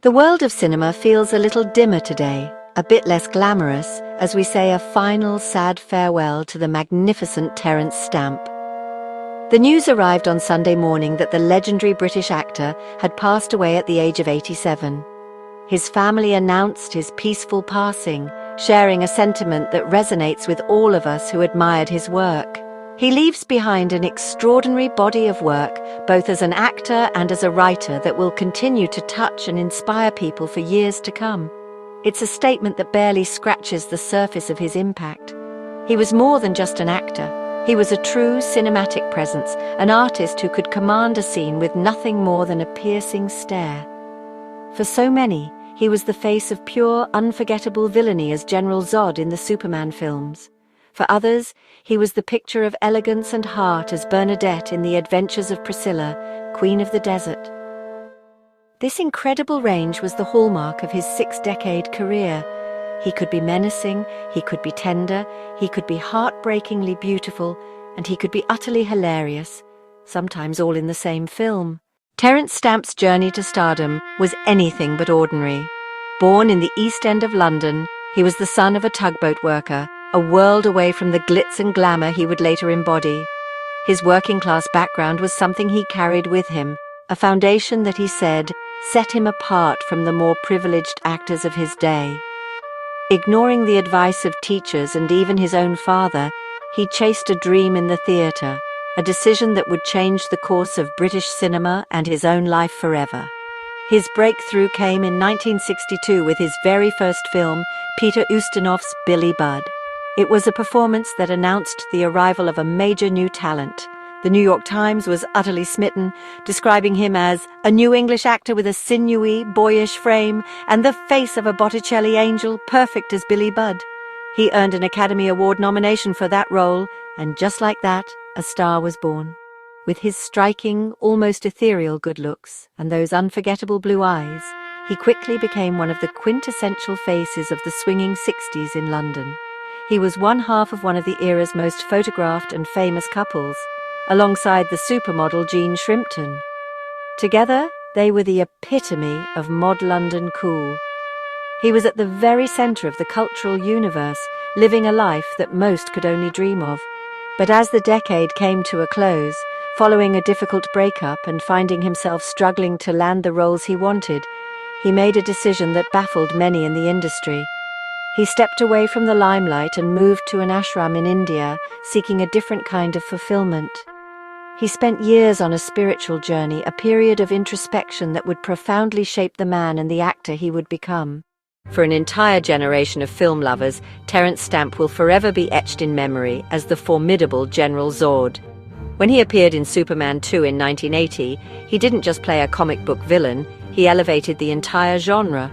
The world of cinema feels a little dimmer today, a bit less glamorous, as we say a final sad farewell to the magnificent Terence Stamp. The news arrived on Sunday morning that the legendary British actor had passed away at the age of 87. His family announced his peaceful passing, sharing a sentiment that resonates with all of us who admired his work. He leaves behind an extraordinary body of work, both as an actor and as a writer, that will continue to touch and inspire people for years to come. It's a statement that barely scratches the surface of his impact. He was more than just an actor. He was a true cinematic presence, an artist who could command a scene with nothing more than a piercing stare. For so many, he was the face of pure, unforgettable villainy as General Zod in the Superman films. For others, he was the picture of elegance and heart as Bernadette in The Adventures of Priscilla, Queen of the Desert. This incredible range was the hallmark of his 6-decade career. He could be menacing, he could be tender, he could be heartbreakingly beautiful, and he could be utterly hilarious, sometimes all in the same film. Terence Stamp's journey to stardom was anything but ordinary. Born in the East End of London, he was the son of a tugboat worker, a world away from the glitz and glamour he would later embody. His working-class background was something he carried with him, a foundation that he said set him apart from the more privileged actors of his day. Ignoring the advice of teachers and even his own father, he chased a dream in the theatre, a decision that would change the course of British cinema and his own life forever. His breakthrough came in 1962 with his very first film, Peter Ustinov's Billy Budd. It was a performance that announced the arrival of a major new talent. The New York Times was utterly smitten, describing him as a new English actor with a sinewy, boyish frame and the face of a Botticelli angel, perfect as Billy Budd. He earned an Academy Award nomination for that role, and just like that, a star was born. With his striking, almost ethereal good looks and those unforgettable blue eyes, he quickly became one of the quintessential faces of the swinging 60s in London. He was one half of one of the era's most photographed and famous couples, alongside the supermodel Jean Shrimpton. Together, they were the epitome of mod London cool. He was at the very centre of the cultural universe, living a life that most could only dream of. But as the decade came to a close, following a difficult breakup and finding himself struggling to land the roles he wanted, he made a decision that baffled many in the industry. He stepped away from the limelight and moved to an ashram in India, seeking a different kind of fulfillment. He spent years on a spiritual journey, a period of introspection that would profoundly shape the man and the actor he would become. For an entire generation of film lovers, Terence Stamp will forever be etched in memory as the formidable General Zod. When he appeared in Superman 2 in 1980, he didn't just play a comic book villain, he elevated the entire genre.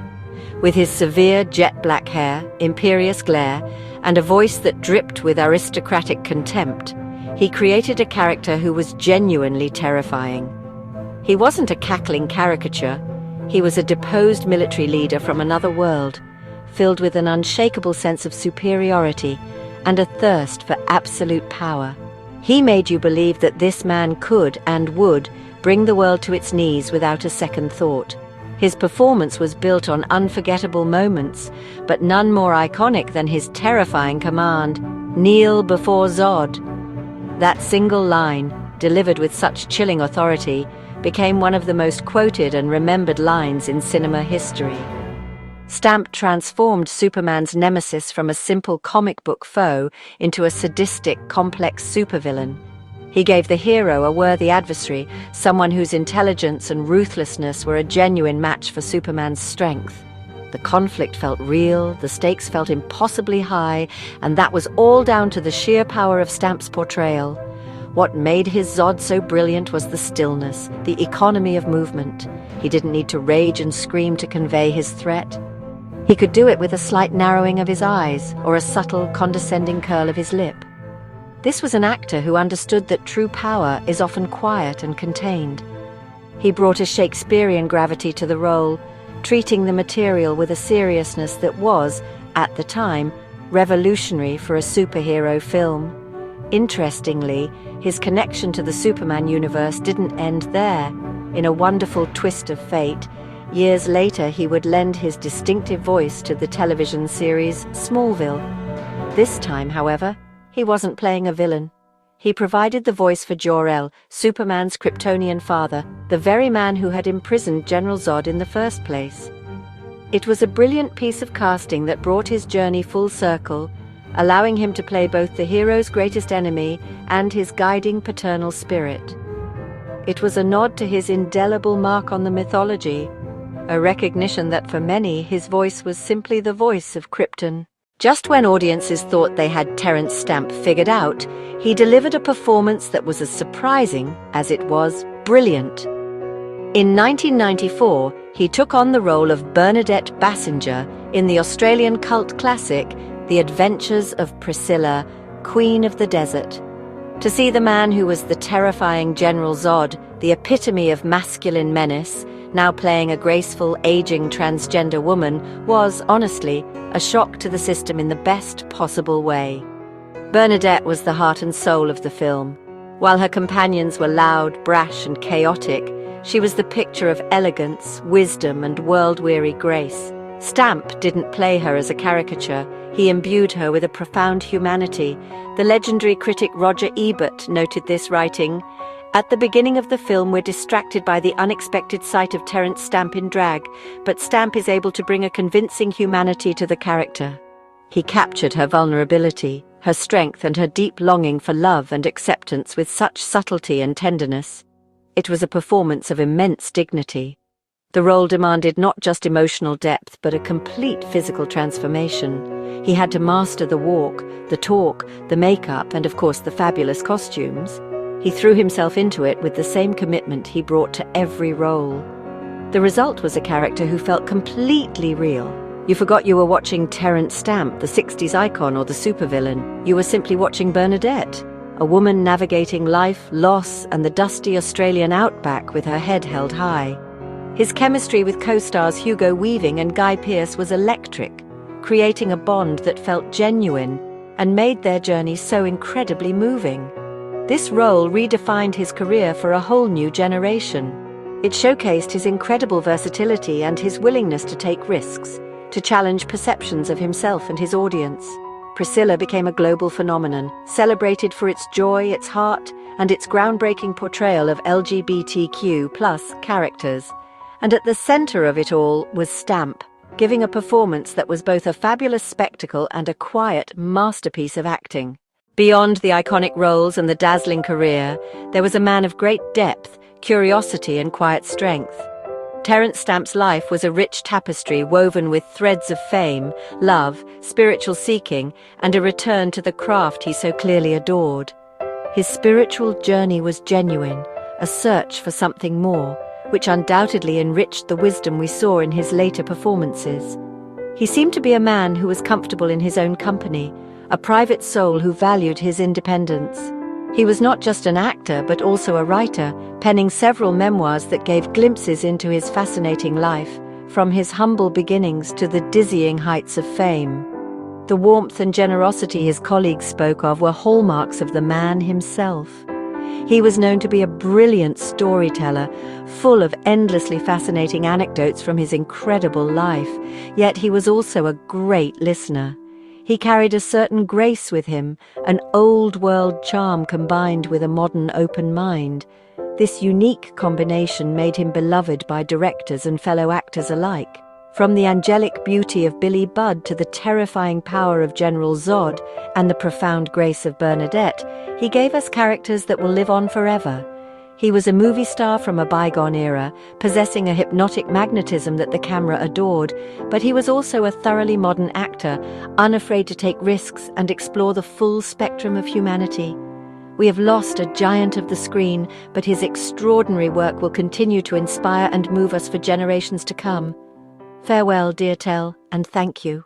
With his severe jet-black hair, imperious glare, and a voice that dripped with aristocratic contempt, he created a character who was genuinely terrifying. He wasn't a cackling caricature. He was a deposed military leader from another world, filled with an unshakable sense of superiority and a thirst for absolute power. He made you believe that this man could and would bring the world to its knees without a second thought. His performance was built on unforgettable moments, but none more iconic than his terrifying command, "Kneel before Zod." That single line, delivered with such chilling authority, became one of the most quoted and remembered lines in cinema history. Stamp transformed Superman's nemesis from a simple comic book foe into a sadistic, complex supervillain. He gave the hero a worthy adversary, someone whose intelligence and ruthlessness were a genuine match for Superman's strength. The conflict felt real, the stakes felt impossibly high, and that was all down to the sheer power of Stamp's portrayal. What made his Zod so brilliant was the stillness, the economy of movement. He didn't need to rage and scream to convey his threat. He could do it with a slight narrowing of his eyes or a subtle, condescending curl of his lip. This was an actor who understood that true power is often quiet and contained. He brought a Shakespearean gravity to the role, treating the material with a seriousness that was, at the time, revolutionary for a superhero film. Interestingly, his connection to the Superman universe didn't end there. In a wonderful twist of fate, Years later, he would lend his distinctive voice to the television series Smallville. This time, however, he wasn't playing a villain. He provided the voice for Jor-El, Superman's Kryptonian father, the very man who had imprisoned General Zod in the first place. It was a brilliant piece of casting that brought his journey full circle, allowing him to play both the hero's greatest enemy and his guiding paternal spirit. It was a nod to his indelible mark on the mythology, a recognition that for many his voice was simply the voice of Krypton. Just when audiences thought they had Terence Stamp figured out, he delivered a performance that was as surprising as it was brilliant. In 1994, he took on the role of Bernadette Bassinger in the Australian cult classic The Adventures of Priscilla, Queen of the Desert. To see the man who was the terrifying General Zod, the epitome of masculine menace, now playing a graceful, aging transgender woman, was, honestly, a shock to the system in the best possible way. Bernadette was the heart and soul of the film. While her companions were loud, brash, and chaotic, she was the picture of elegance, wisdom, and world-weary grace. Stamp didn't play her as a caricature. He imbued her with a profound humanity. The legendary critic Roger Ebert noted this, writing, "At the beginning of the film, we're distracted by the unexpected sight of Terence Stamp in drag, but Stamp is able to bring a convincing humanity to the character." He captured her vulnerability, her strength, and her deep longing for love and acceptance with such subtlety and tenderness. It was a performance of immense dignity. The role demanded not just emotional depth, but a complete physical transformation. He had to master the walk, the talk, the makeup, and of course the fabulous costumes. He threw himself into it with the same commitment he brought to every role. The result was a character who felt completely real. You forgot you were watching Terence Stamp, the 60s icon, or the supervillain. You were simply watching Bernadette, a woman navigating life, loss, and the dusty Australian outback with her head held high. His chemistry with co-stars Hugo Weaving and Guy Pearce was electric, creating a bond that felt genuine and made their journey so incredibly moving. This role redefined his career for a whole new generation. It showcased his incredible versatility and his willingness to take risks, to challenge perceptions of himself and his audience. Priscilla became a global phenomenon, celebrated for its joy, its heart, and its groundbreaking portrayal of LGBTQ+ characters. And at the center of it all was Stamp, giving a performance that was both a fabulous spectacle and a quiet masterpiece of acting. Beyond the iconic roles and the dazzling career, there was a man of great depth, curiosity, and quiet strength. Terence Stamp's life was a rich tapestry woven with threads of fame, love, spiritual seeking, and a return to the craft he so clearly adored. His spiritual journey was genuine, a search for something more, which undoubtedly enriched the wisdom we saw in his later performances. He seemed to be a man who was comfortable in his own company, a private soul who valued his independence. He was not just an actor, but also a writer, penning several memoirs that gave glimpses into his fascinating life, from his humble beginnings to the dizzying heights of fame. The warmth and generosity his colleagues spoke of were hallmarks of the man himself. He was known to be a brilliant storyteller, full of endlessly fascinating anecdotes from his incredible life, yet he was also a great listener. He carried a certain grace with him, an old-world charm combined with a modern open mind. This unique combination made him beloved by directors and fellow actors alike. From the angelic beauty of Billy Budd to the terrifying power of General Zod and the profound grace of Bernadette, he gave us characters that will live on forever. He was a movie star from a bygone era, possessing a hypnotic magnetism that the camera adored, but he was also a thoroughly modern actor, unafraid to take risks and explore the full spectrum of humanity. We have lost a giant of the screen, but his extraordinary work will continue to inspire and move us for generations to come. Farewell, dear Tell, and thank you.